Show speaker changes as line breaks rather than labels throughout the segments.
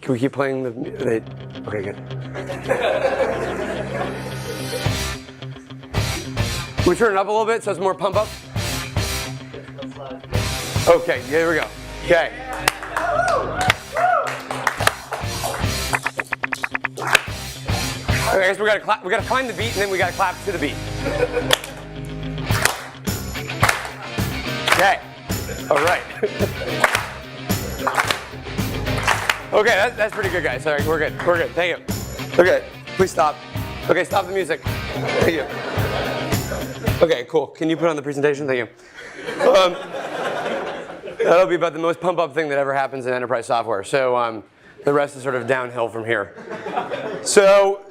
Can we keep playing the okay, good. Can we turn it up a little bit so it's more pump up? Okay, here we go. Okay. Okay, I guess we gotta clap. We gotta find the beat and then we gotta clap to the beat. Okay. All right. Okay, that's pretty good, guys. All right, we're good. We're good. Thank you. Okay, please stop. Okay, stop the music. Thank you. Okay, cool. Can you put on the presentation? Thank you. That'll be about the most pump-up thing that ever happens in enterprise software. So the rest is sort of downhill from here. So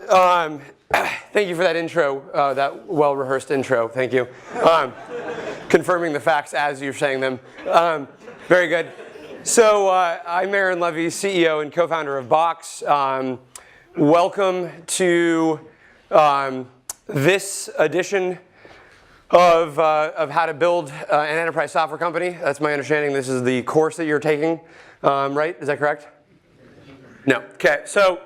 thank you for that intro, that well-rehearsed intro. Thank you. Confirming the facts as you're saying them. Very good. So I'm Levie, CEO and co-founder of Box. Welcome to this edition of how to build an enterprise software company. That's my understanding. This is the course that you're taking, right? Is that correct? No. Okay. So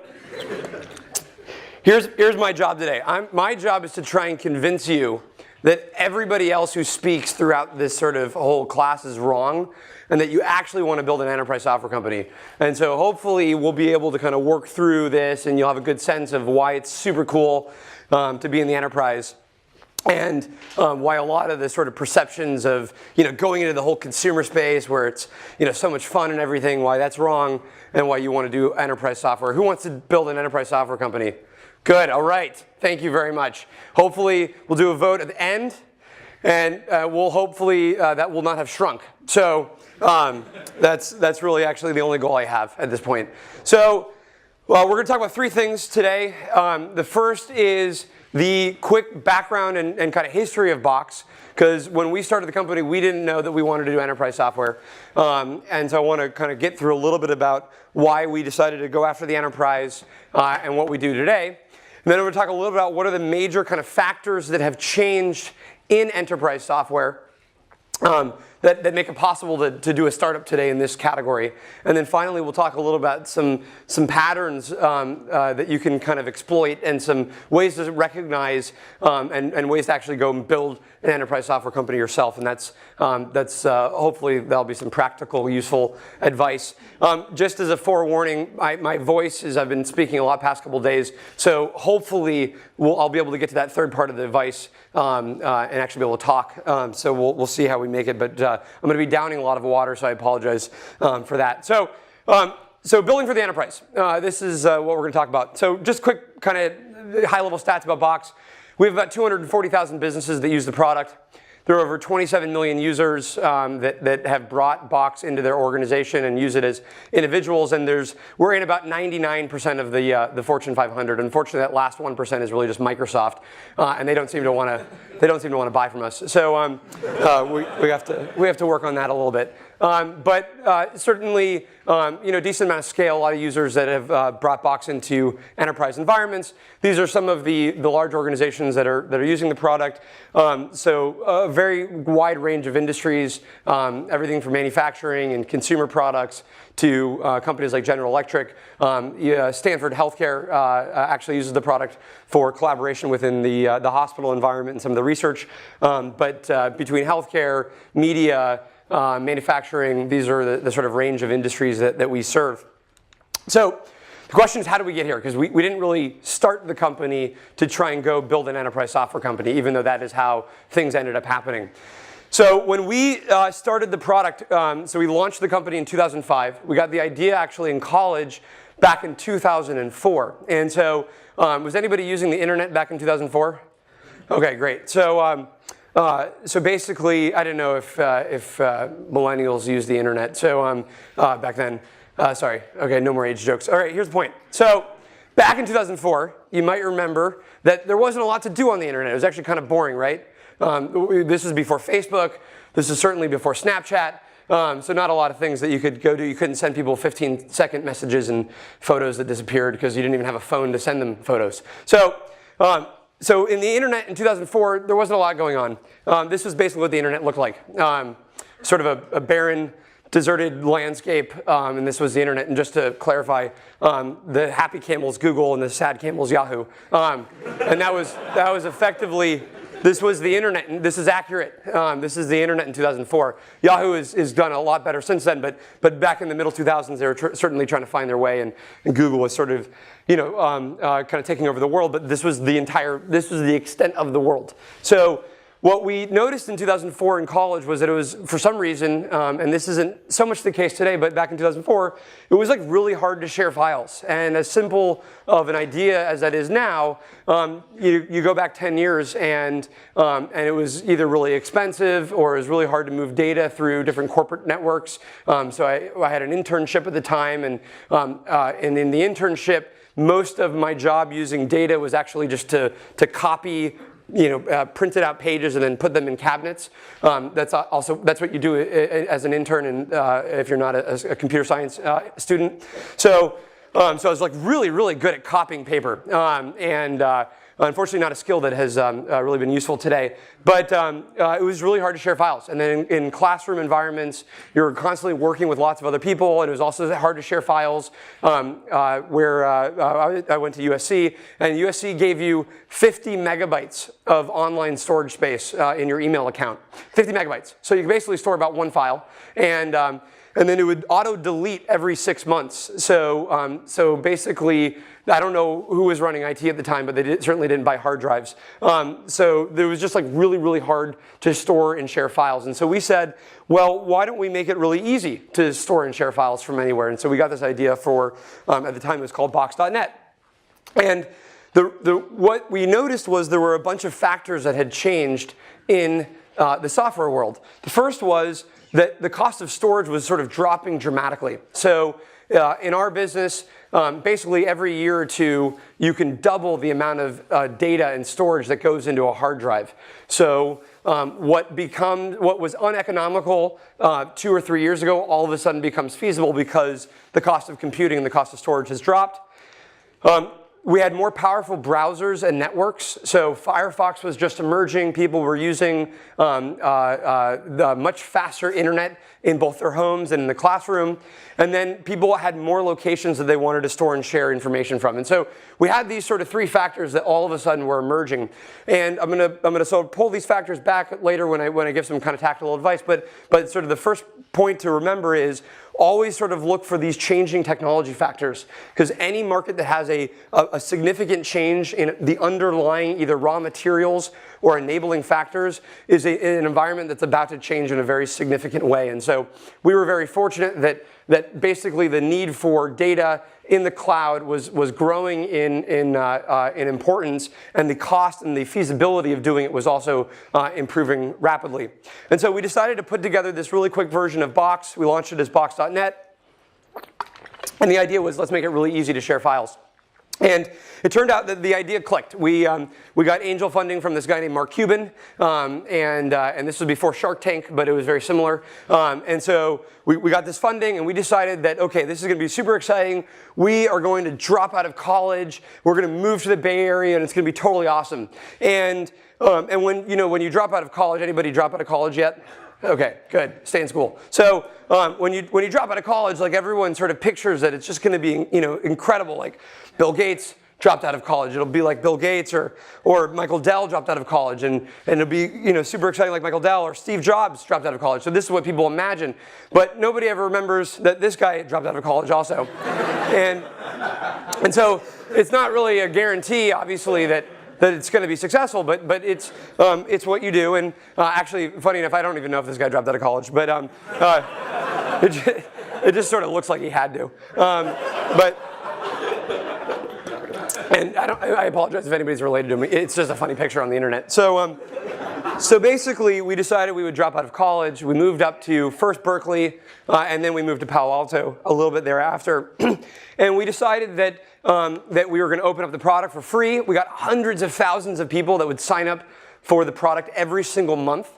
here's my job today. My job is to try and convince you that everybody else who speaks throughout this sort of whole class is wrong, and that you actually want to build an enterprise software company. And so hopefully we'll be able to kind of work through this, and you'll have a good sense of why it's super cool to be in the enterprise. And why a lot of the sort of perceptions of going into the whole consumer space where it's so much fun and everything, why that's wrong, and why you want to do enterprise software. Who wants to build an enterprise software company? Good. All right. Thank you very much. Hopefully we'll do a vote at the end, and we'll hopefully that will not have shrunk. So that's really actually the only goal I have at this point. So we're going to talk about three things today. The first is the quick background and kind of history of Box, because when we started the company, we didn't know that we wanted to do enterprise software. And so I want to kind of get through a little bit about why we decided to go after the enterprise and what we do today. And then I'm going to talk a little bit about what are the major kind of factors that have changed in enterprise software that make it possible to do a startup today in this category. And then finally, we'll talk a little about some patterns that you can kind of exploit and some ways to recognize and ways to actually go and build an enterprise software company yourself. And that's hopefully that'll be some practical, useful advice. Just as a forewarning, my voice is I've been speaking a lot past couple days, so hopefully I'll be able to get to that third part of the advice and actually be able to talk. So we'll see how we make it, but I'm going to be downing a lot of water, so I apologize for that. So building for the enterprise. This is what we're going to talk about. So just quick kind of high-level stats about Box. We have about 240,000 businesses that use the product. There are over 27 million users that have brought Box into their organization and use it as individuals. And we're in about 99% of the Fortune 500. Unfortunately, that last 1% is really just Microsoft, and they don't seem to want to buy from us. So we have to work on that a little bit. But certainly, decent amount of scale. A lot of users that have brought Box into enterprise environments. These are some of the large organizations that are using the product. So a very wide range of industries, everything from manufacturing and consumer products to companies like General Electric. Stanford Healthcare actually uses the product for collaboration within the hospital environment and some of the research. But between healthcare, media, manufacturing, these are the sort of range of industries that we serve. So the question is, how did we get here? Because we didn't really start the company to try and go build an enterprise software company, even though that is how things ended up happening. So when we started the product, so we launched the company in 2005. We got the idea actually in college back in 2004. And so was anybody using the internet back in 2004? Okay, great. So basically, I didn't know if millennials use the internet. So back then, sorry. Okay, no more age jokes. All right, here's the point. So back in 2004, you might remember that there wasn't a lot to do on the internet. It was actually kind of boring, right? This is before Facebook. This is certainly before Snapchat. So not a lot of things that you could go do. You couldn't send people 15-second messages and photos that disappeared because you didn't even have a phone to send them photos. So in the internet in 2004, there wasn't a lot going on. This was basically what the internet looked like. Sort of a barren deserted landscape, and this was the internet. And just to clarify, the happy camel's Google and the sad camel's Yahoo. And that was effectively, this was the internet, and this is accurate. This is the internet in 2004. Yahoo has done a lot better since then, but back in the middle 2000s, they were certainly trying to find their way, and Google was sort of, kind of taking over the world. But this was the extent of the world. So what we noticed in 2004 in college was that it was, for some reason, and this isn't so much the case today, but back in 2004, it was like really hard to share files. And as simple of an idea as that is now, you go back 10 years and it was either really expensive or it was really hard to move data through different corporate networks. So I had an internship at the time, and in the internship, most of my job using data was actually just to copy printed out pages and then put them in cabinets. That's what you do as an intern, and if you're not a computer science student. So I was like really, really good at copying paper, and unfortunately not a skill that has really been useful today. But it was really hard to share files. And then in classroom environments, you're constantly working with lots of other people, and it was also hard to share files. Where I went to USC, and USC gave you 50 megabytes of online storage space in your email account. 50 megabytes. So you can basically store about one file, and then it would auto-delete every 6 months. So basically, I don't know who was running IT at the time, but they certainly didn't buy hard drives. So it was just like really, really hard to store and share files. And so we said, well, why don't we make it really easy to store and share files from anywhere? And so we got this idea for, at the time it was called box.net. And what we noticed was there were a bunch of factors that had changed in the software world. The first was that the cost of storage was sort of dropping dramatically. So in our business, basically every year or two, you can double the amount of data and storage that goes into a hard drive. So what was uneconomical 2 or 3 years ago, all of a sudden becomes feasible because the cost of computing and the cost of storage has dropped. We had more powerful browsers and networks. So Firefox was just emerging. People were using the much faster internet in both their homes and in the classroom. And then people had more locations that they wanted to store and share information from. And so we had these sort of three factors that all of a sudden were emerging. And I'm gonna sort of pull these factors back later when I give some kind of tactical advice. But sort of the first point to remember is always sort of look for these changing technology factors, because any market that has a significant change in the underlying either raw materials or enabling factors is an environment that's about to change in a very significant way. And so we were very fortunate that basically the need for data in the cloud was growing in importance, and the cost and the feasibility of doing it was also improving rapidly. And so we decided to put together this really quick version of Box. We launched it as box.net, and the idea was let's make it really easy to share files. And it turned out that the idea clicked. We got angel funding from this guy named Mark Cuban, and this was before Shark Tank, but it was very similar. And so we got this funding, and we decided that, okay, this is going to be super exciting. We are going to drop out of college. We're going to move to the Bay Area, and it's going to be totally awesome. And when you drop out of college, anybody drop out of college yet? Okay, good. Stay in school. So when you drop out of college, like everyone sort of pictures that it's just going to be incredible. Like Bill Gates dropped out of college. It'll be like Bill Gates or Michael Dell dropped out of college, and it'll be super exciting like Michael Dell, or Steve Jobs dropped out of college. So this is what people imagine, but nobody ever remembers that this guy dropped out of college also, and so it's not really a guarantee, obviously, that it's going to be successful, but it's what you do. And actually, funny enough, I don't even know if this guy dropped out of college, but it just sort of looks like he had to. And I apologize if anybody's related to me. It's just a funny picture on the internet. So basically, we decided we would drop out of college. We moved up to first Berkeley, and then we moved to Palo Alto a little bit thereafter. And we decided that we were going to open up the product for free. We got hundreds of thousands of people that would sign up for the product every single month.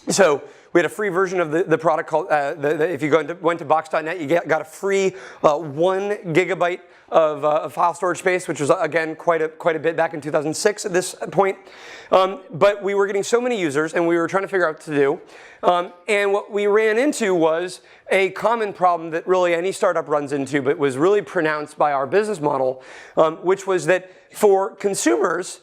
So we had a free version of the product called, if you went to box.net, you got a free 1 gigabyte of file storage space, which was, again, quite a bit back in 2006 at this point. But we were getting so many users, and we were trying to figure out what to do. And what we ran into was a common problem that really any startup runs into, but was really pronounced by our business model, which was that for consumers,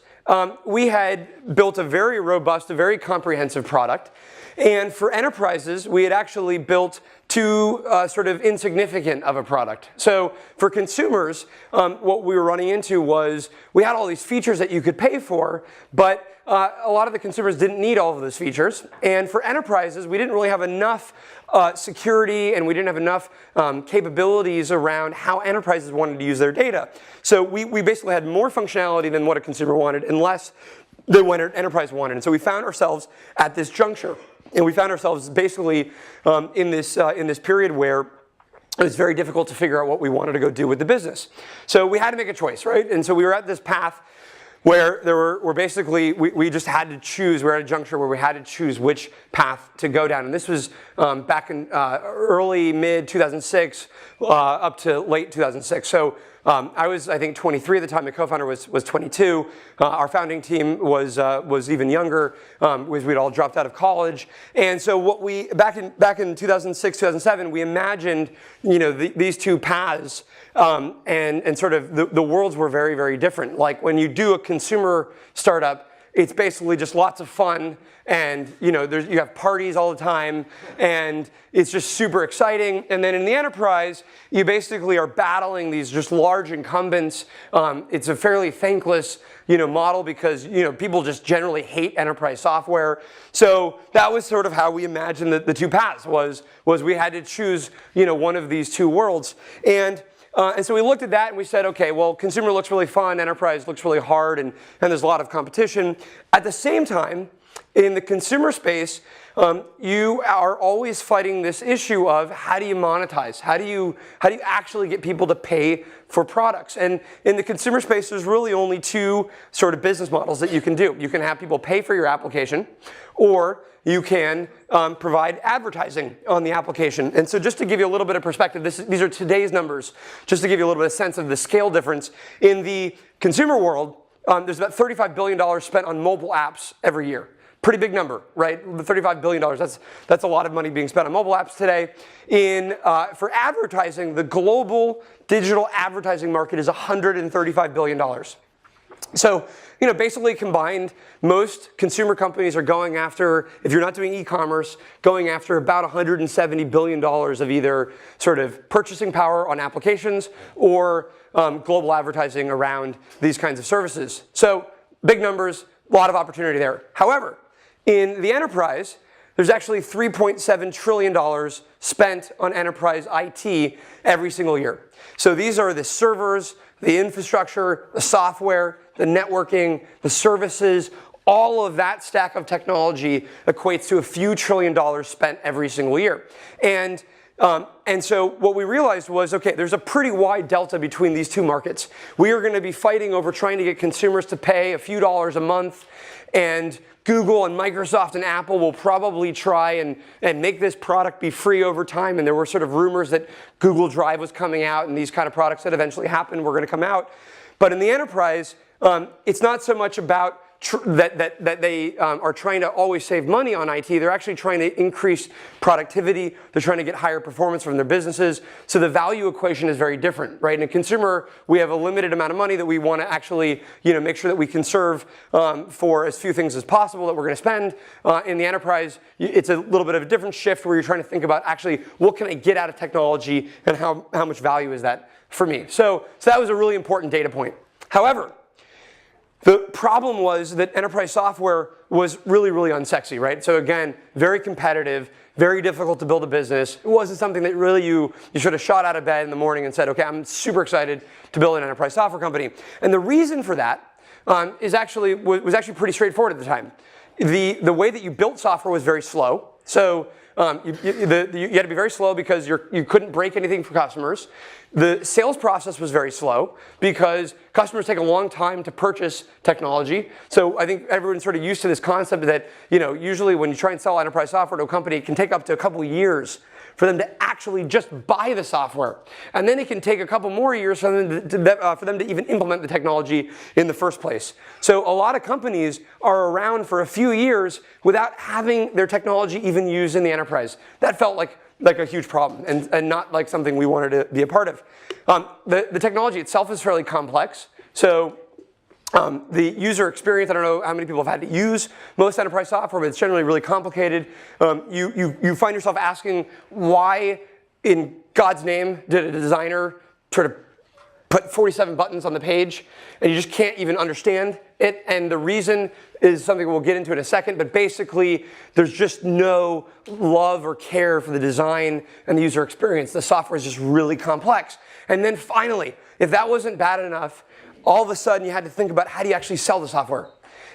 we had built a very robust, a very comprehensive product. And for enterprises, we had actually built too sort of insignificant of a product. So for consumers, what we were running into was we had all these features that you could pay for, but a lot of the consumers didn't need all of those features. And for enterprises, we didn't really have enough security, and we didn't have enough capabilities around how enterprises wanted to use their data. So we basically had more functionality than what a consumer wanted and less than what an enterprise wanted. And so we found ourselves at this juncture. And we found ourselves basically in this period where it was very difficult to figure out what we wanted to go do with the business. So we had to make a choice, right? And so we were at this path where we just had to choose. We were at a juncture where we had to choose which path to go down. And this was back in early, mid 2006 up to late 2006. So I was, I think, 23 at the time. My co-founder was 22. Our founding team was even younger. We'd all dropped out of college. And so what back in 2006, 2007, we imagined, these two paths, and sort of the worlds were very, very different. Like when you do a consumer startup, it's basically just lots of fun, and you have parties all the time, and it's just super exciting. And then in the enterprise, you basically are battling these just large incumbents. It's a fairly thankless model because people just generally hate enterprise software. So that was sort of how we imagined the two paths was we had to choose one of these two worlds. And so we looked at that and we said, okay, well, consumer looks really fun, enterprise looks really hard, and there's a lot of competition. At the same time, in the consumer space, you are always fighting this issue of how do you monetize? How do you actually get people to pay for products? And in the consumer space, there's really only two sort of business models that you can do. You can have people pay for your application, or you can provide advertising on the application. And so just to give you a little bit of perspective, these are today's numbers, just to give you a little bit of sense of the scale difference. In the consumer world, there's about $35 billion spent on mobile apps every year. Pretty big number, right? $35 billion, that's a lot of money being spent on mobile apps today. For advertising, the global digital advertising market is $135 billion. So, basically combined, most consumer companies are going after, if you're not doing e-commerce, going after about $170 billion of either sort of purchasing power on applications or global advertising around these kinds of services. So, big numbers, a lot of opportunity there. However, in the enterprise, there's actually $3.7 trillion spent on enterprise IT every single year. So these are the servers, the infrastructure, the software, the networking, the services. All of that stack of technology equates to a few $1 trillion spent every single year. And so what we realized was, okay, there's a pretty wide delta between these two markets. We are going to be fighting over trying to get consumers to pay a few dollars a month, and Google and Microsoft and Apple will probably try and make this product be free over time. And there were sort of rumors that Google Drive was coming out, and these kind of products that eventually happened were going to come out. But in the enterprise, it's not so much about that they are trying to always save money on IT. They're actually trying to increase productivity. They're trying to get higher performance from their businesses. So the value equation is very different, right? In a consumer, we have a limited amount of money that we want to actually, make sure that we conserve for as few things as possible that we're going to spend. In the enterprise, it's a little bit of a different shift where you're trying to think about actually what can I get out of technology and how much value is that for me. So that was a really important data point. However, the problem was that enterprise software was really, really unsexy, right? So again, very competitive, very difficult to build a business. It wasn't something that really you sort of shot out of bed in the morning and said, okay, I'm super excited to build an enterprise software company. And the reason for that was actually pretty straightforward at the time. The way that you built software was very slow. So you had to be very slow because you couldn't break anything for customers. The sales process was very slow because customers take a long time to purchase technology. So I think everyone's sort of used to this concept that, usually when you try and sell enterprise software to a company, it can take up to a couple of years for them to actually just buy the software. And then it can take a couple more years for them to even implement the technology in the first place. So a lot of companies are around for a few years without having their technology even used in the enterprise. That felt like a huge problem and not like something we wanted to be a part of. The technology itself is fairly complex. So the user experience, I don't know how many people have had to use most enterprise software, but it's generally really complicated. You find yourself asking, why in God's name did a designer sort of put 47 buttons on the page, and you just can't even understand it? And the reason is something we'll get into in a second, but basically there's just no love or care for the design and the user experience. The software is just really complex. And then finally, if that wasn't bad enough, all of a sudden you had to think about how do you actually sell the software.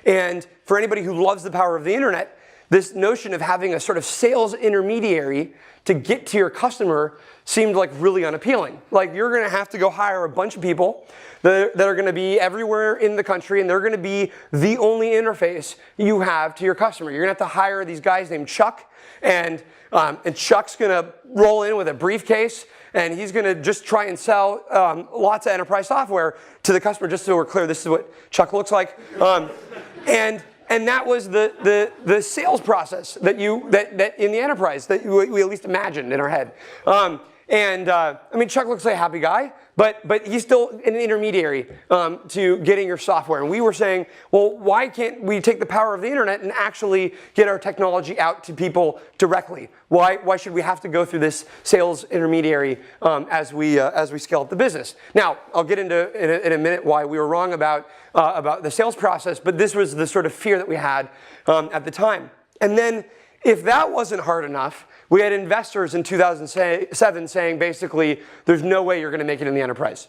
And for anybody who loves the power of the internet, this notion of having a sort of sales intermediary to get to your customer seemed like really unappealing. Like, you're going to have to go hire a bunch of people that are going to be everywhere in the country, and they're going to be the only interface you have to your customer. You're going to have to hire these guys named Chuck, and Chuck's going to roll in with a briefcase, and he's going to just try and sell lots of enterprise software to the customer. Just so we're clear, this is what Chuck looks like. And that was the sales process that in the enterprise that we at least imagined in our head. I mean, Chuck looks like a happy guy, but he's still an intermediary to getting your software. And we were saying, well, why can't we take the power of the internet and actually get our technology out to people directly? Why should we have to go through this sales intermediary as we scale up the business? Now, I'll get into in a minute why we were wrong about the sales process, but this was the sort of fear that we had at the time. And then, if that wasn't hard enough, we had investors in 2007 saying, basically, there's no way you're going to make it in the enterprise.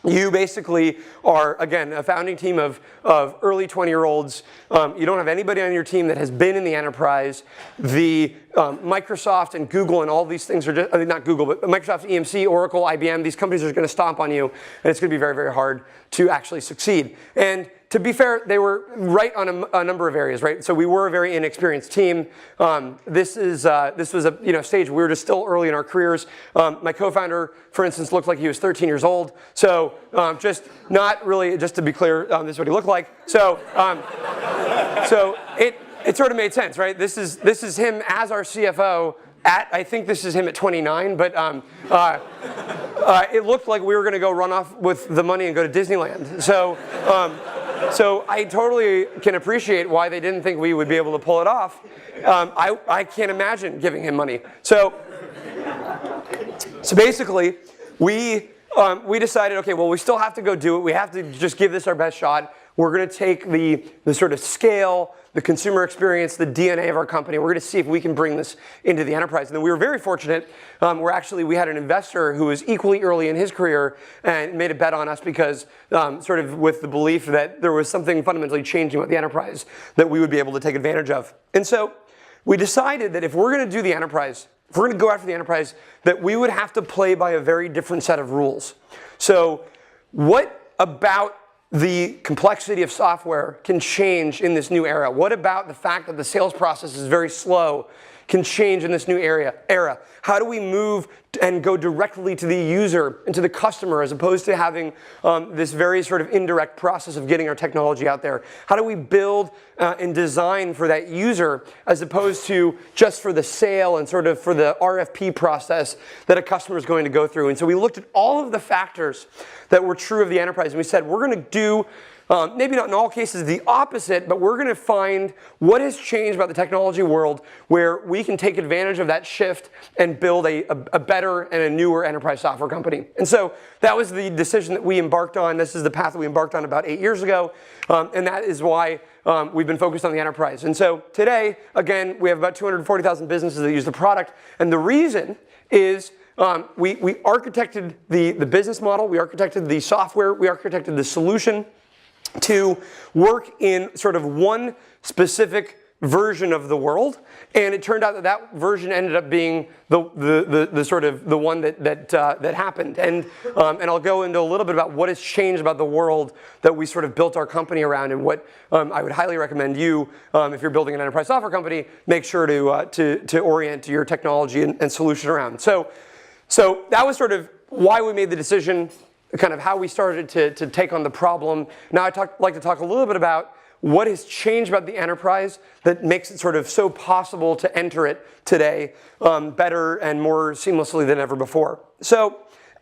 You basically are, again, a founding team of early 20-year-olds. You don't have anybody on your team that has been in the enterprise. The Microsoft and Google and all these things are just, I mean, not Google, but Microsoft, EMC, Oracle, IBM, these companies are going to stomp on you, and it's going to be very, very hard to actually succeed. And to be fair, they were right on a number of areas, right? So we were a very inexperienced team. This was a stage we were just still early in our careers. My co-founder, for instance, looked like he was 13 years old. So just not really, just to be clear, this is what he looked like. So it sort of made sense, right? This is him as our CFO. I think this is him at 29, but it looked like we were going to go run off with the money and go to Disneyland. So I totally can appreciate why they didn't think we would be able to pull it off. I can't imagine giving him money. So basically, we decided, okay, well, we still have to go do it. We have to just give this our best shot. We're going to take the sort of scale, the consumer experience, the DNA of our company. We're going to see if we can bring this into the enterprise. And then we were very fortunate. We had an investor who was equally early in his career and made a bet on us because sort of with the belief that there was something fundamentally changing with the enterprise that we would be able to take advantage of. And so we decided that if we're going to do the enterprise, if we're going to go after the enterprise, that we would have to play by a very different set of rules. So what about the complexity of software can change in this new era? What about the fact that the sales process is very slow can change in this new era? How do we move and go directly to the user and to the customer as opposed to having this very sort of indirect process of getting our technology out there? How do we build and design for that user as opposed to just for the sale and sort of for the RFP process that a customer is going to go through? And so we looked at all of the factors that were true of the enterprise, and we said, we're going to do maybe not in all cases the opposite, but we're going to find what has changed about the technology world where we can take advantage of that shift and build a better and a newer enterprise software company. And so that was the decision that we embarked on. This is the path that we embarked on about 8 years ago, and that is why we've been focused on the enterprise. And so today, again, we have about 240,000 businesses that use the product, and the reason is we architected the business model, we architected the software, we architected the solution to work in sort of one specific version of the world, and it turned out that that version ended up being the sort of the one that happened. And I'll go into a little bit about what has changed about the world that we sort of built our company around, and what I would highly recommend you, if you're building an enterprise software company, make sure to orient your technology and solution around. So that was sort of why we made the decision, kind of how we started to take on the problem. Now I'd like to talk a little bit about what has changed about the enterprise that makes it sort of so possible to enter it today better and more seamlessly than ever before. So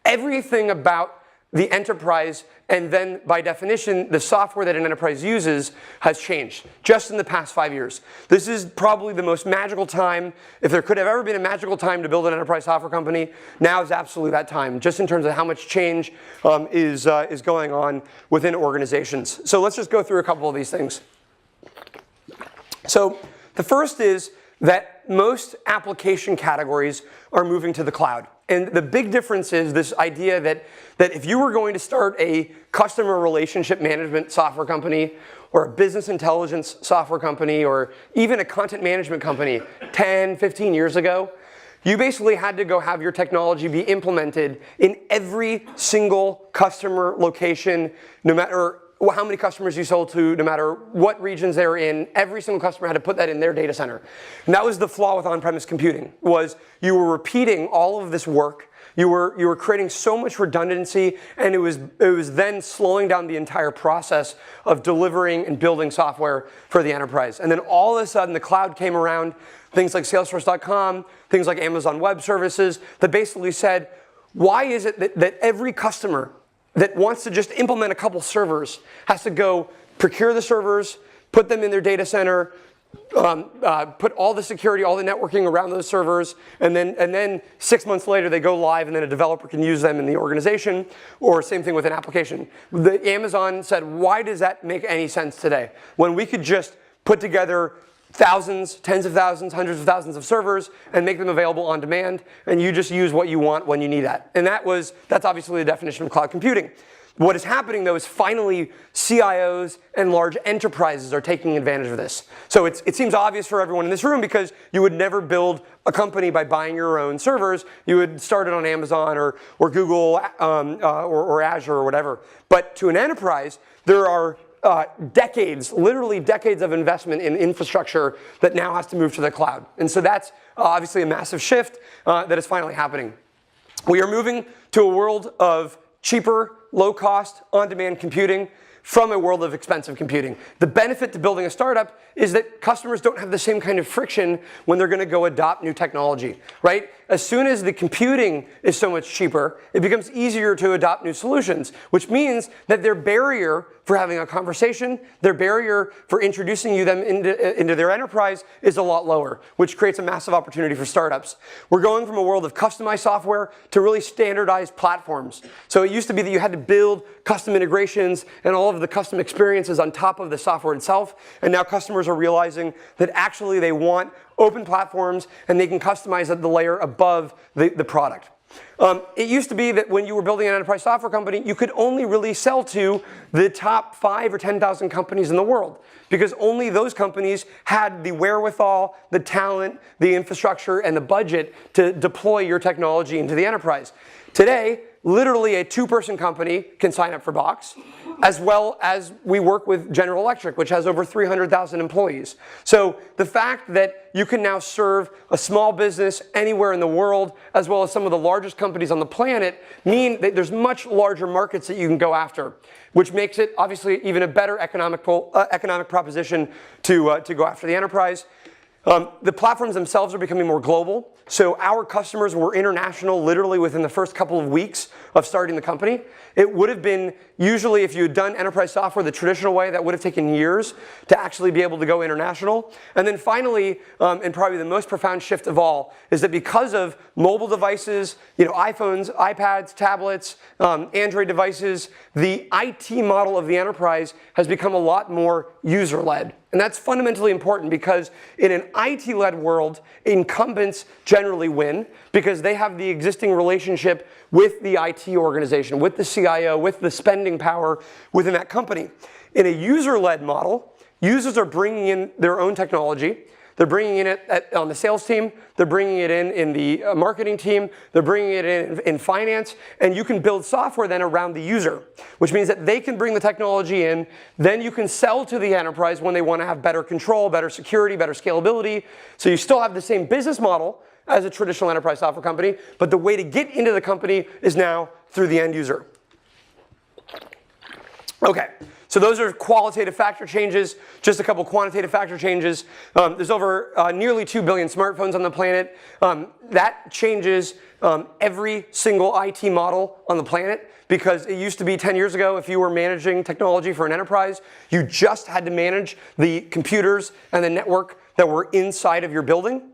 everything about the enterprise, and then by definition, the software that an enterprise uses, has changed just in the past 5 years. This is probably the most magical time. If there could have ever been a magical time to build an enterprise software company, now is absolutely that time, just in terms of how much change is going on within organizations. So let's just go through a couple of these things. So the first is that most application categories are moving to the cloud. And the big difference is this idea that if you were going to start a customer relationship management software company, or a business intelligence software company, or even a content management company 10, 15 years ago, you basically had to go have your technology be implemented in every single customer location, no matter how many customers you sold to, no matter what regions they're in. Every single customer had to put that in their data center. And that was the flaw with on-premise computing, was you were repeating all of this work. You were creating so much redundancy, and it was then slowing down the entire process of delivering and building software for the enterprise. And then all of a sudden the cloud came around, things like Salesforce.com, things like Amazon Web Services, that basically said, why is it that every customer that wants to just implement a couple servers has to go procure the servers, put them in their data center, put all the security, all the networking around those servers, and then 6 months later they go live, and then a developer can use them in the organization, or same thing with an application. Amazon said, why does that make any sense today, when we could just put together thousands, tens of thousands, hundreds of thousands of servers and make them available on demand, and you just use what you want when you need that. And that's obviously the definition of cloud computing. What is happening, though, is finally CIOs and large enterprises are taking advantage of this. So it seems obvious for everyone in this room, because you would never build a company by buying your own servers. You would start it on Amazon or Google or Azure or whatever. But to an enterprise, there are decades, literally decades of investment in infrastructure that now has to move to the cloud. And so that's obviously a massive shift that is finally happening. We are moving to a world of cheaper, low-cost, on-demand computing from a world of expensive computing. The benefit to building a startup is that customers don't have the same kind of friction when they're going to go adopt new technology, right? As soon as the computing is so much cheaper, it becomes easier to adopt new solutions, which means that their barrier for having a conversation, their barrier for introducing them into their enterprise is a lot lower, which creates a massive opportunity for startups. We're going from a world of customized software to really standardized platforms. So it used to be that you had to build custom integrations and all of the custom experiences on top of the software itself, and now customers are realizing that actually they want open platforms, and they can customize at the layer above the product. It used to be that when you were building an enterprise software company, you could only really sell to the top 5 or 10,000 companies in the world, because only those companies had the wherewithal, the talent, the infrastructure, and the budget to deploy your technology into the enterprise. Today, literally a 2-person company can sign up for Box, as well as we work with General Electric, which has over 300,000 employees. So the fact that you can now serve a small business anywhere in the world, as well as some of the largest companies on the planet, mean that there's much larger markets that you can go after, which makes it obviously even a better economic proposition to go after the enterprise. The platforms themselves are becoming more global. So our customers were international literally within the first couple of weeks of starting the company. It would have been, usually if you had done enterprise software the traditional way, that would have taken years to actually be able to go international. And then finally, and probably the most profound shift of all, is that because of mobile devices, iPhones, iPads, tablets, Android devices, the IT model of the enterprise has become a lot more user-led. And that's fundamentally important, because in an IT-led world, incumbents generally win, because they have the existing relationship with the IT organization, with the CIO, with the spending power within that company. In a user-led model, users are bringing in their own technology. They're bringing in it on the sales team. They're bringing it in the marketing team. They're bringing it in finance. And you can build software then around the user, which means that they can bring the technology in. Then you can sell to the enterprise when they want to have better control, better security, better scalability. So you still have the same business model as a traditional enterprise software company, but the way to get into the company is now through the end user. Okay. So those are qualitative factor changes, just a couple quantitative factor changes. There's over nearly 2 billion smartphones on the planet. That changes every single IT model on the planet, because it used to be 10 years ago, if you were managing technology for an enterprise, you just had to manage the computers and the network that were inside of your building.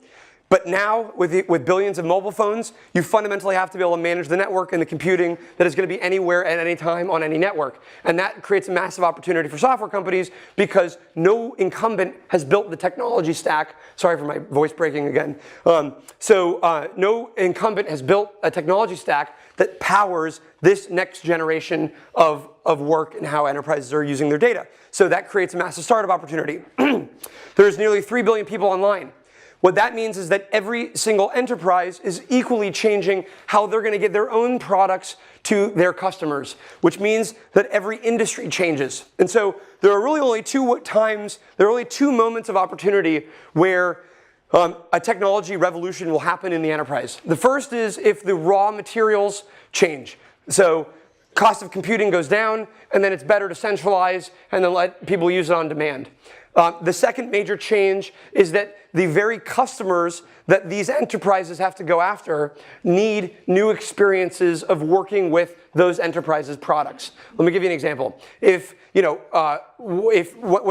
But now, with billions of mobile phones, you fundamentally have to be able to manage the network and the computing that is going to be anywhere at any time on any network. And that creates a massive opportunity for software companies, because no incumbent has built the technology stack. Sorry for my voice breaking again. No incumbent has built a technology stack that powers this next generation of work and how enterprises are using their data. So that creates a massive startup opportunity. There's nearly 3 billion people online. What that means is that every single enterprise is equally changing how they're going to get their own products to their customers, which means that every industry changes. And so there are really only two moments of opportunity where a technology revolution will happen in the enterprise. The first is if the raw materials change. So cost of computing goes down, and then it's better to centralize and then let people use it on demand. The second major change is that the very customers that these enterprises have to go after need new experiences of working with those enterprises' products. Let me give you an example. When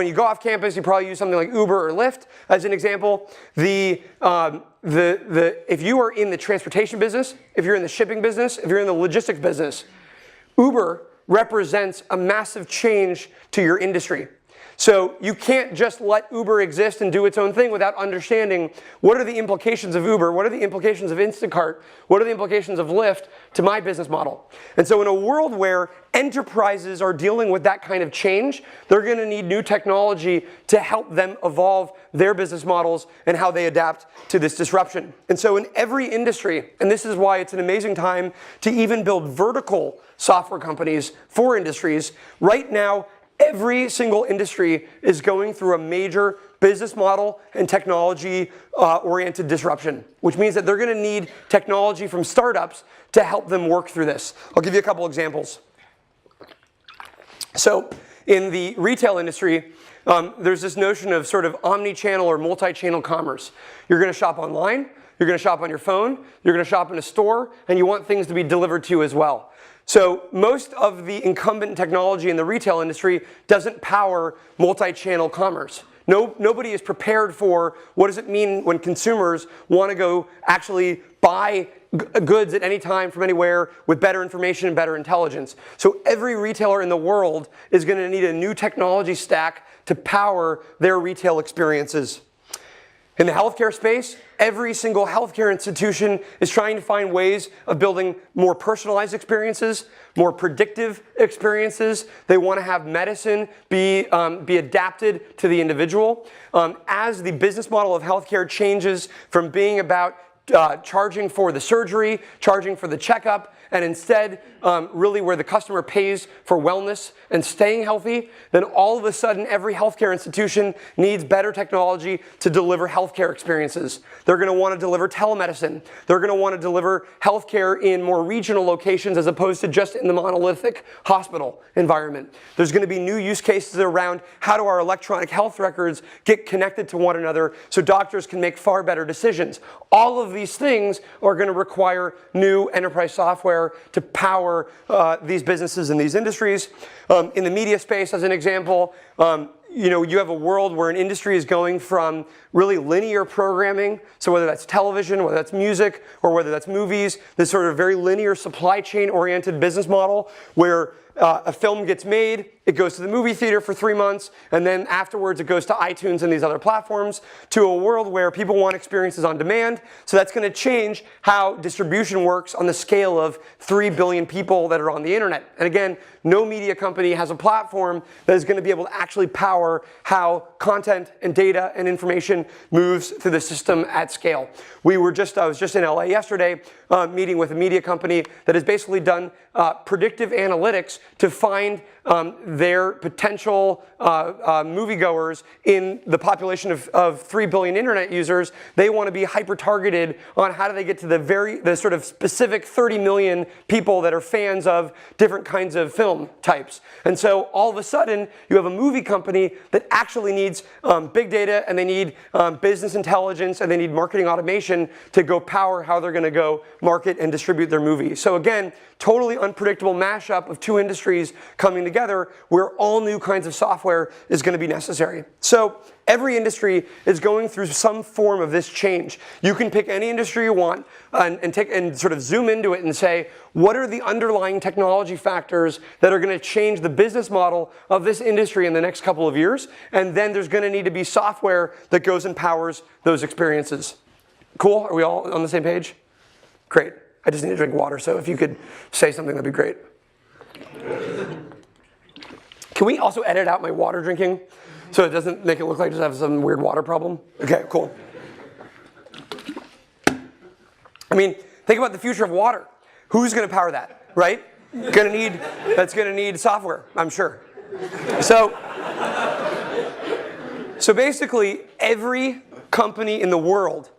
you go off campus, you probably use something like Uber or Lyft as an example. If you are in the transportation business, if you're in the shipping business, if you're in the logistics business, Uber represents a massive change to your industry. So you can't just let Uber exist and do its own thing without understanding what are the implications of Uber, what are the implications of Instacart, what are the implications of Lyft to my business model. And so in a world where enterprises are dealing with that kind of change, they're going to need new technology to help them evolve their business models and how they adapt to this disruption. And so in every industry, and this is why it's an amazing time to even build vertical software companies for industries, right now, every single industry is going through a major business model and technology-oriented disruption, which means that they're going to need technology from startups to help them work through this. I'll give you a couple examples. So in the retail industry, there's this notion of sort of omni-channel or multi-channel commerce. You're going to shop online, you're going to shop on your phone, you're going to shop in a store, and you want things to be delivered to you as well. So most of the incumbent technology in the retail industry doesn't power multi-channel commerce. Nobody is prepared for what does it mean when consumers want to go actually buy goods at any time from anywhere with better information and better intelligence. So every retailer in the world is going to need a new technology stack to power their retail experiences. In the healthcare space, every single healthcare institution is trying to find ways of building more personalized experiences, more predictive experiences. They want to have medicine be adapted to the individual. As the business model of healthcare changes from being about charging for the surgery, charging for the checkup, and instead really where the customer pays for wellness and staying healthy, then all of a sudden every healthcare institution needs better technology to deliver healthcare experiences. They're going to want to deliver telemedicine. They're going to want to deliver healthcare in more regional locations as opposed to just in the monolithic hospital environment. There's going to be new use cases around how do our electronic health records get connected to one another so doctors can make far better decisions. All of these things are going to require new enterprise software to power these businesses and these industries. In the media space, as an example, you have a world where an industry is going from really linear programming, so whether that's television, whether that's music, or whether that's movies, this sort of very linear supply chain oriented business model where a film gets made, it goes to the movie theater for 3 months, and then afterwards it goes to iTunes and these other platforms, to a world where people want experiences on demand. So that's going to change how distribution works on the scale of 3 billion people that are on the internet. And again, no media company has a platform that is going to be able to actually power how content and data and information moves through the system at scale. I was just in LA yesterday meeting with a media company that has basically done predictive analytics to find their potential moviegoers in the population of 3 billion internet users. They want to be hyper-targeted on how do they get to the sort of specific 30 million people that are fans of different kinds of film types. And so all of a sudden, you have a movie company that actually needs big data, and they need business intelligence, and they need marketing automation to go power how they're going to go market and distribute their movie. So again, totally unpredictable mashup of two industries coming together where all new kinds of software is going to be necessary. So every industry is going through some form of this change. You can pick any industry you want and sort of zoom into it and say, what are the underlying technology factors that are going to change the business model of this industry in the next couple of years? And then there's going to need to be software that goes and powers those experiences. Cool? Are we all on the same page? Great. I just need to drink water, so if you could say something, that'd be great. Can we also edit out my water drinking so it doesn't make it look like I just have some weird water problem? Okay, cool. I mean, think about the future of water. Who's going to power that, right? That's going to need software, I'm sure. So basically, every company in the world,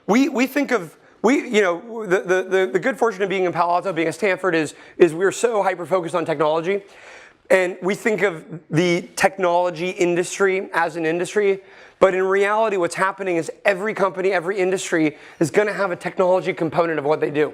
we think of. The good fortune of being in Palo Alto, being at Stanford, is we're so hyper-focused on technology. And we think of the technology industry as an industry. But in reality, what's happening is every company, every industry is going to have a technology component of what they do.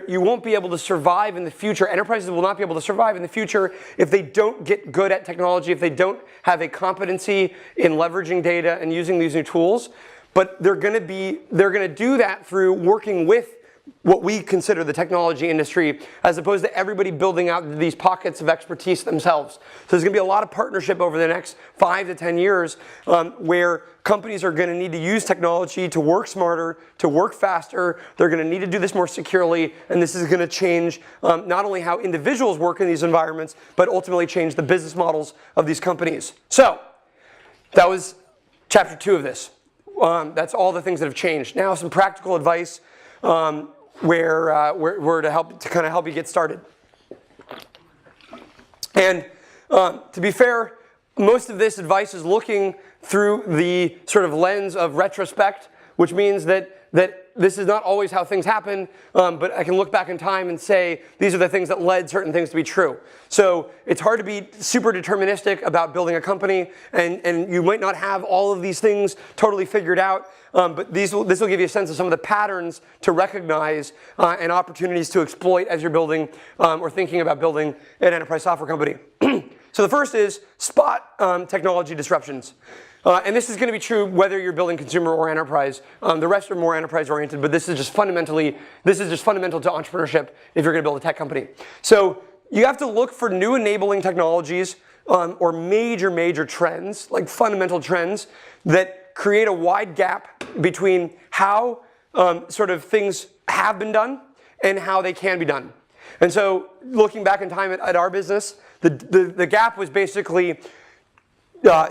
You won't be able to survive in the future. Enterprises will not be able to survive in the future if they don't get good at technology, if they don't have a competency in leveraging data and using these new tools. But they're going to do that through working with what we consider the technology industry, as opposed to everybody building out these pockets of expertise themselves. So there's going to be a lot of partnership over the next 5 to 10 years where companies are going to need to use technology to work smarter, to work faster. They're going to need to do this more securely, and this is going to change not only how individuals work in these environments, but ultimately change the business models of these companies. So that was chapter 2 of this. That's all the things that have changed. Now some practical advice where to kind of help you get started. And to be fair, most of this advice is looking through the sort of lens of retrospect, which means that this is not always how things happen, but I can look back in time and say these are the things that led certain things to be true. So it's hard to be super deterministic about building a company, and you might not have all of these things totally figured out, but this will give you a sense of some of the patterns to recognize and opportunities to exploit as you're building or thinking about building an enterprise software company. So the first is spot technology disruptions. And this is going to be true whether you're building consumer or enterprise. The rest are more enterprise-oriented, but this is just fundamental to entrepreneurship if you're going to build a tech company. So you have to look for new enabling technologies or major trends, like fundamental trends, that create a wide gap between how sort of things have been done and how they can be done. And so looking back in time at our business, the gap was basically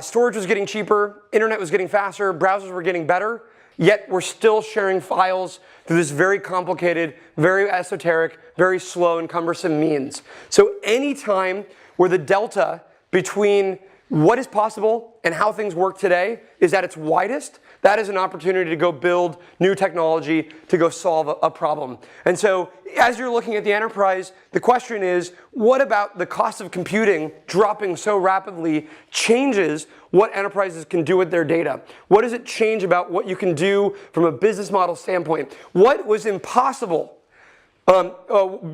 storage was getting cheaper, internet was getting faster, browsers were getting better, yet we're still sharing files through this very complicated, very esoteric, very slow and cumbersome means. So any time where the delta between what is possible and how things work today is at its widest, that is an opportunity to go build new technology to go solve a problem. And so as you're looking at the enterprise, the question is, what about the cost of computing dropping so rapidly changes what enterprises can do with their data? What does it change about what you can do from a business model standpoint? What was impossible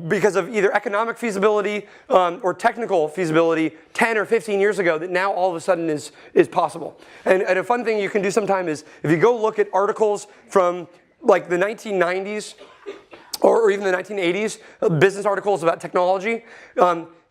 because of either economic feasibility or technical feasibility 10 or 15 years ago that now all of a sudden is possible. And a fun thing you can do sometime is if you go look at articles from like the 1990s or even the 1980s, business articles about technology,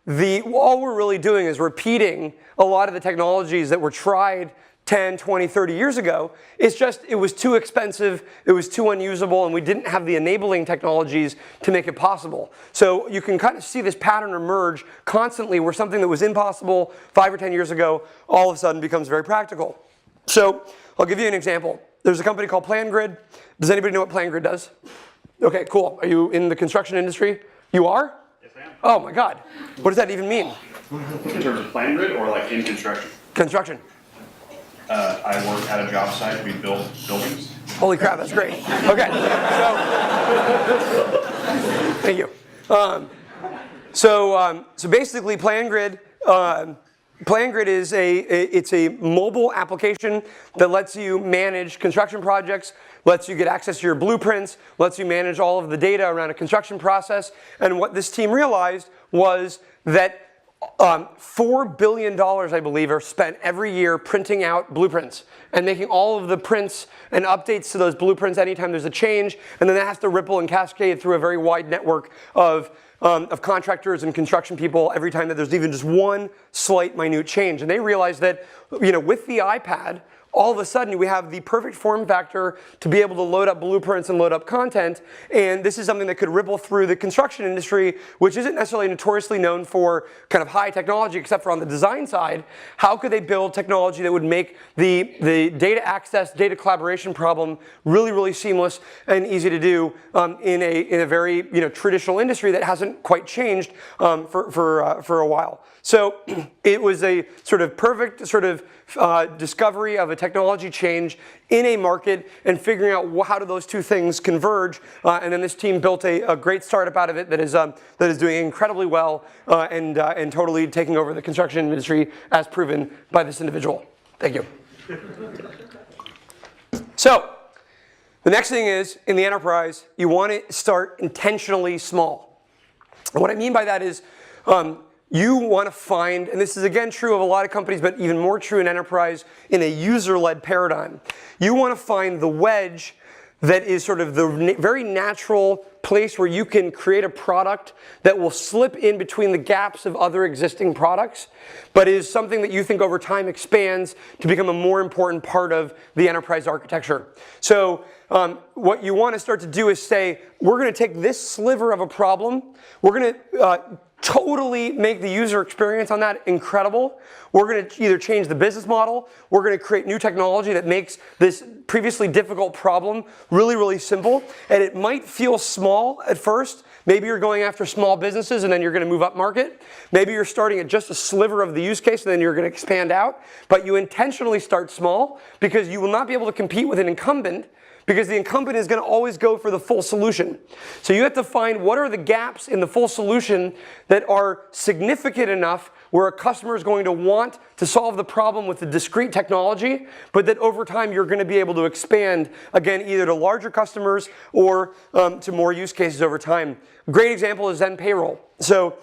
all we're really doing is repeating a lot of the technologies that were tried 10, 20, 30 years ago. It's just, it was too expensive, it was too unusable, and we didn't have the enabling technologies to make it possible. So you can kind of see this pattern emerge constantly where something that was impossible 5 or 10 years ago all of a sudden becomes very practical. So I'll give you an example. There's a company called PlanGrid. Does anybody know what PlanGrid does? Okay, cool. Are you in the construction industry? You are?
Yes, I am.
Oh my God. What does that even mean?
In terms of PlanGrid or like in construction?
Construction.
I work at a job site. We build buildings.
Holy crap, that's great. Okay, so thank you. So basically, PlanGrid. PlanGrid is it's a mobile application that lets you manage construction projects, lets you get access to your blueprints, lets you manage all of the data around a construction process. And what this team realized was that $4 billion, I believe, are spent every year printing out blueprints and making all of the prints and updates to those blueprints anytime there's a change, and then that has to ripple and cascade through a very wide network of contractors and construction people every time that there's even just one slight minute change. And they realized that, with the iPad, all of a sudden we have the perfect form factor to be able to load up blueprints and load up content, and this is something that could ripple through the construction industry, which isn't necessarily notoriously known for kind of high technology except for on the design side. How could they build technology that would make the data access, data collaboration problem really, really seamless and easy to do in a very traditional industry that hasn't quite changed for a while. So it was a sort of perfect discovery of a technology change in a market and figuring out how do those two things converge. And then this team built a great startup out of it that is doing incredibly well and totally taking over the construction industry as proven by this individual. Thank you. So the next thing is, in the enterprise, you want to start intentionally small. And what I mean by that is, you want to find, and this is again true of a lot of companies, but even more true in enterprise, in a user-led paradigm. You want to find the wedge that is sort of the very natural place where you can create a product that will slip in between the gaps of other existing products, but is something that you think over time expands to become a more important part of the enterprise architecture. So what you want to start to do is say, we're going to take this sliver of a problem, we're going to totally make the user experience on that incredible. We're going to either change the business model, we're going to create new technology that makes this previously difficult problem really, really simple. And it might feel small at first. Maybe you're going after small businesses and then you're going to move up market. Maybe you're starting at just a sliver of the use case and then you're going to expand out. But you intentionally start small because you will not be able to compete with an incumbent, because the incumbent is going to always go for the full solution. So you have to find what are the gaps in the full solution that are significant enough where a customer is going to want to solve the problem with the discrete technology, but that over time you're going to be able to expand, again, either to larger customers or to more use cases over time. A great example is Zen Payroll. So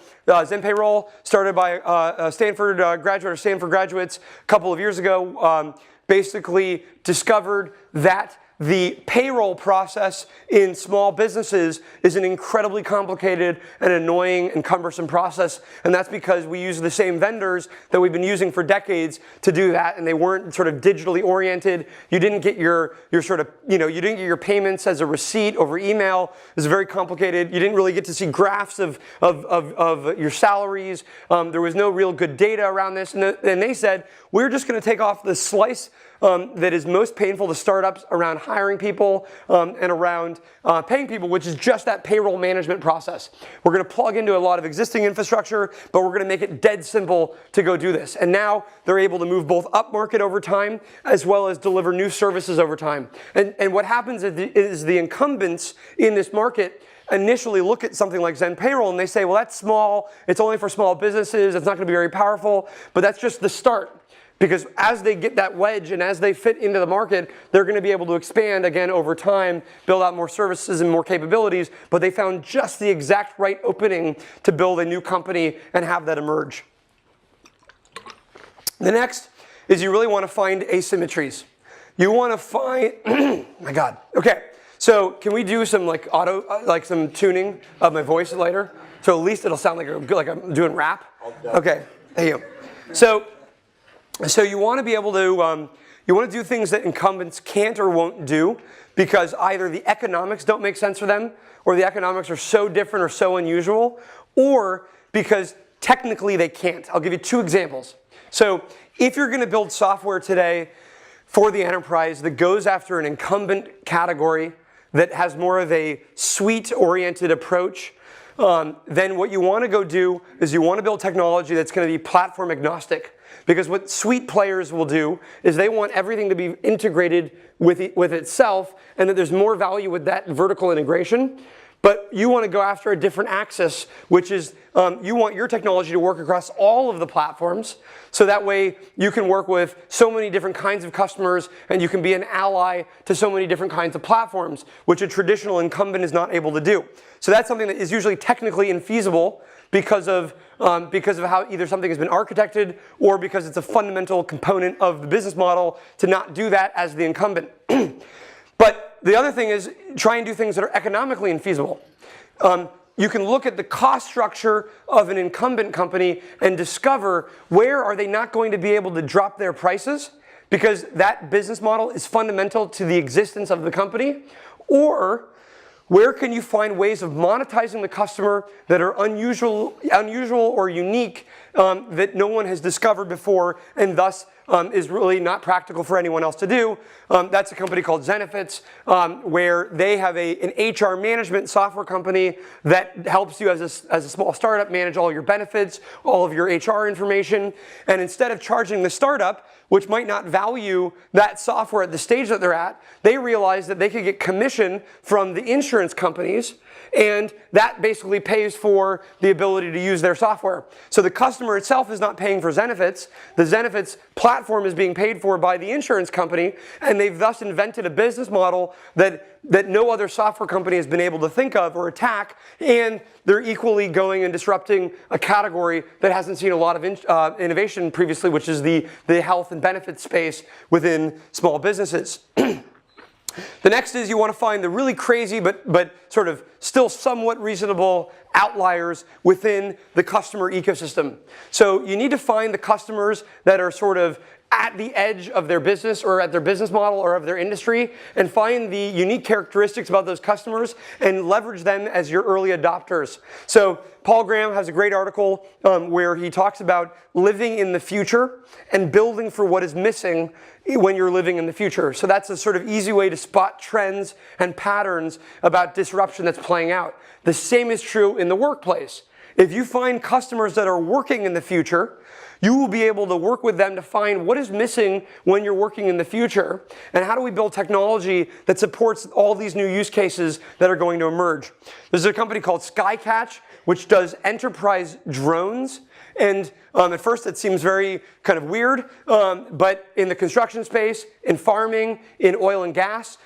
Zen Payroll, started by a Stanford graduate or Stanford graduates a couple of years ago, basically discovered that the payroll process in small businesses is an incredibly complicated and annoying and cumbersome process, and that's because we use the same vendors that we've been using for decades to do that, and they weren't sort of digitally oriented. You didn't get your sort of, you didn't get your payments as a receipt over email. It was very complicated. You didn't really get to see graphs of your salaries. There was no real good data around this, and they said, we're just going to take off the slice that is most painful to startups around hiring people and around paying people, which is just that payroll management process. We're going to plug into a lot of existing infrastructure, but we're going to make it dead simple to go do this. And now they're able to move both up market over time as well as deliver new services over time. And what happens is the incumbents in this market initially look at something like Zen Payroll and they say, well, that's small, it's only for small businesses, it's not going to be very powerful, but that's just the start. Because as they get that wedge and as they fit into the market, they're going to be able to expand again over time, build out more services and more capabilities, but they found just the exact right opening to build a new company and have that emerge. The next is you really want to find asymmetries. You want to find, my God, okay. So can we do some some tuning of my voice later? So at least it'll sound like I'm doing rap. Okay, there you go. So you want to be able to you want to do things that incumbents can't or won't do because either the economics don't make sense for them, or the economics are so different or so unusual, or because technically they can't. I'll give you 2 examples. So if you're going to build software today for the enterprise that goes after an incumbent category that has more of a suite-oriented approach, then what you want to go do is you want to build technology that's going to be platform agnostic. Because what suite players will do is they want everything to be integrated with itself, and that there's more value with that vertical integration. But you want to go after a different axis, which is you want your technology to work across all of the platforms, so that way you can work with so many different kinds of customers, and you can be an ally to so many different kinds of platforms, which a traditional incumbent is not able to do. So that's something that is usually technically infeasible because of how either something has been architected or because it's a fundamental component of the business model to not do that as the incumbent. But the other thing is try and do things that are economically infeasible. You can look at the cost structure of an incumbent company and discover where are they not going to be able to drop their prices because that business model is fundamental to the existence of the company, or where can you find ways of monetizing the customer that are unusual or unique that no one has discovered before, and thus is really not practical for anyone else to do? That's a company called Zenefits, where they have an HR management software company that helps you as a small startup manage all your benefits, all of your HR information, and instead of charging the startup, which might not value that software at the stage that they're at, they realize that they could get commission from the insurance companies, and that basically pays for the ability to use their software. So the customer itself is not paying for Zenefits. The Zenefits platform is being paid for by the insurance company, and they've thus invented a business model that no other software company has been able to think of or attack, and they're equally going and disrupting a category that hasn't seen a lot of innovation previously, which is the health and benefits space within small businesses. The next is you want to find the really crazy but sort of still somewhat reasonable outliers within the customer ecosystem. So you need to find the customers that are sort of at the edge of their business or at their business model or of their industry, and find the unique characteristics about those customers and leverage them as your early adopters. So Paul Graham has a great article where he talks about living in the future and building for what is missing when you're living in the future. So that's a sort of easy way to spot trends and patterns about disruption that's playing out. The same is true in the workplace. If you find customers that are working in the future, you will be able to work with them to find what is missing when you're working in the future, and how do we build technology that supports all these new use cases that are going to emerge. There's a company called Skycatch, which does enterprise drones. And at first it seems very kind of weird, but in the construction space, in farming, in oil and gas,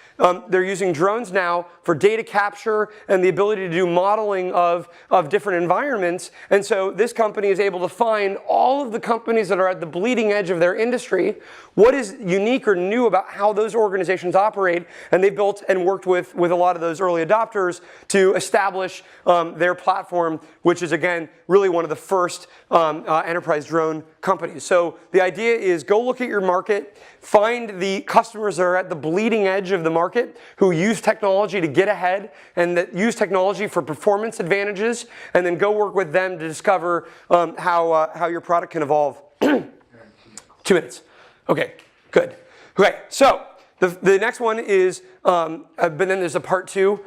they're using drones now for data capture and the ability to do modeling of different environments. And so this company is able to find all of the companies that are at the bleeding edge of their industry, what is unique or new about how those organizations operate, and they built and worked with a lot of those early adopters to establish their platform, which is, again, really one of the first enterprise drone companies. So the idea is go look at your market, find the customers that are at the bleeding edge of the market who use technology to get ahead and that use technology for performance advantages, and then go work with them to discover how your product can evolve. 2 minutes. Okay, good. Okay, so the next one is, but then there's a part 2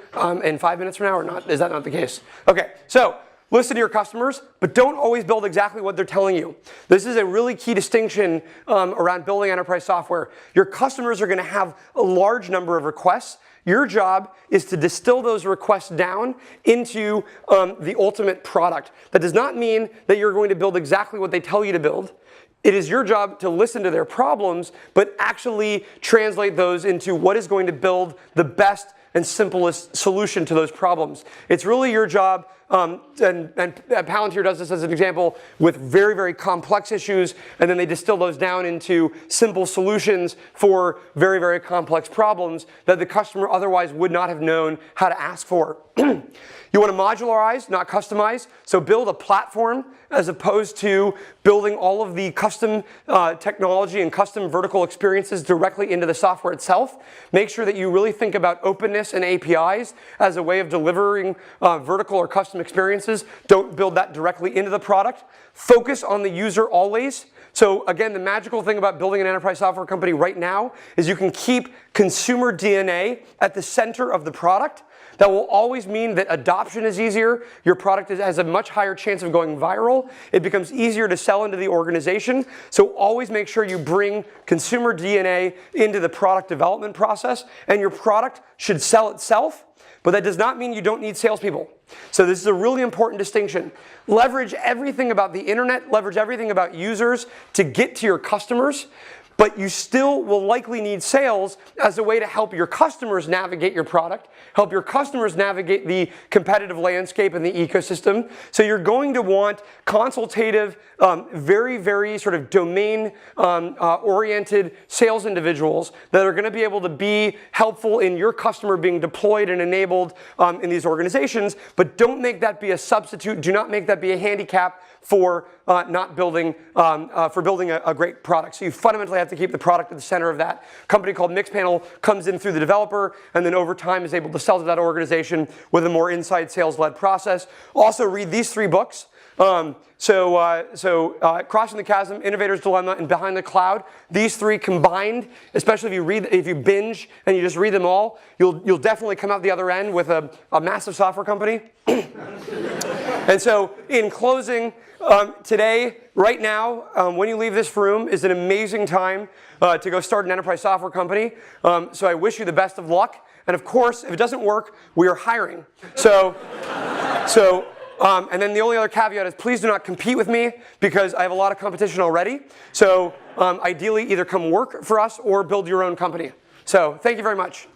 in 5 minutes from now, or not? Is that not the case? Okay, so listen to your customers, but don't always build exactly what they're telling you. This is a really key distinction around building enterprise software. Your customers are going to have a large number of requests. Your job is to distill those requests down into the ultimate product. That does not mean that you're going to build exactly what they tell you to build. It is your job to listen to their problems, but actually translate those into what is going to build the best and simplest solution to those problems. It's really your job and Palantir does this as an example with very, very complex issues, and then they distill those down into simple solutions for very, very complex problems that the customer otherwise would not have known how to ask for. You want to modularize, not customize. So build a platform as opposed to building all of the custom technology and custom vertical experiences directly into the software itself. Make sure that you really think about openness and APIs as a way of delivering vertical or custom experiences. Don't build that directly into the product. Focus on the user always. So again, the magical thing about building an enterprise software company right now is you can keep consumer DNA at the center of the product. That will always mean that adoption is easier. Your product has a much higher chance of going viral. It becomes easier to sell into the organization. So always make sure you bring consumer DNA into the product development process. And your product should sell itself. But that does not mean you don't need salespeople. So this is a really important distinction. Leverage everything about the internet, leverage everything about users to get to your customers. But you still will likely need sales as a way to help your customers navigate your product, help your customers navigate the competitive landscape and the ecosystem. So you're going to want consultative, very, very sort of domain-oriented sales individuals that are going to be able to be helpful in your customer being deployed and enabled in these organizations. But don't make that be a substitute. Do not make that be a handicap for building a great product. So you fundamentally have to keep the product at the center of that. A company called Mixpanel comes in through the developer and then over time is able to sell to that organization with a more inside sales-led process. Also read these 3 books. Crossing the Chasm, Innovator's Dilemma, and Behind the Cloud. These 3 combined, especially if you binge and you just read them all, you'll definitely come out the other end with a massive software company. And so, in closing, today, right now, when you leave this room, is an amazing time to go start an enterprise software company. So I wish you the best of luck. And of course, if it doesn't work, we are hiring. And then the only other caveat is please do not compete with me because I have a lot of competition already. So ideally, either come work for us or build your own company. So thank you very much.